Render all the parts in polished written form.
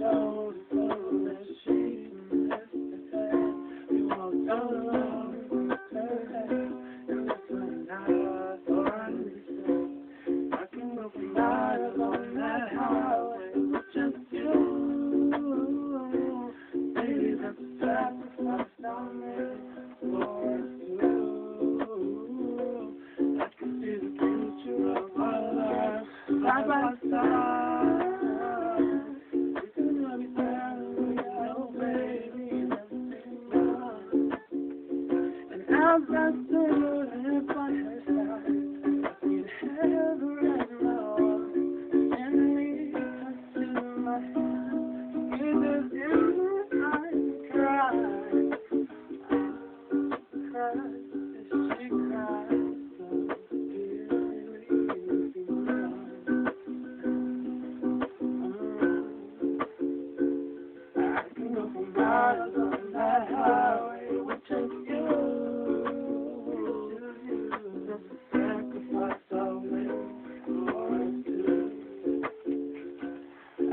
showed us all that she yesterday. We walked alone today, and that's when I thought I knew. I can go for miles on that highway with just you. Baby, that's a sacrifice I made for us two. I can see the future of our lives side by side. We can love each other, we know, baby, that's mine. And as I stood by her side, I seen heaven and love, and me touching my hand. It is in my eyes, cried, as she cried so dearly. I can go for miles on that highway with just you. That's a sacrifice I'll make for us two.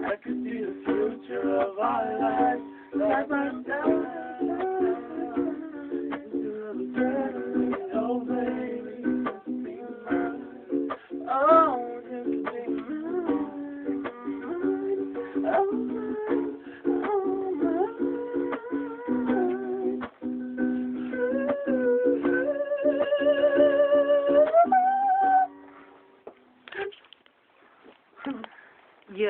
I could see the future of our lives.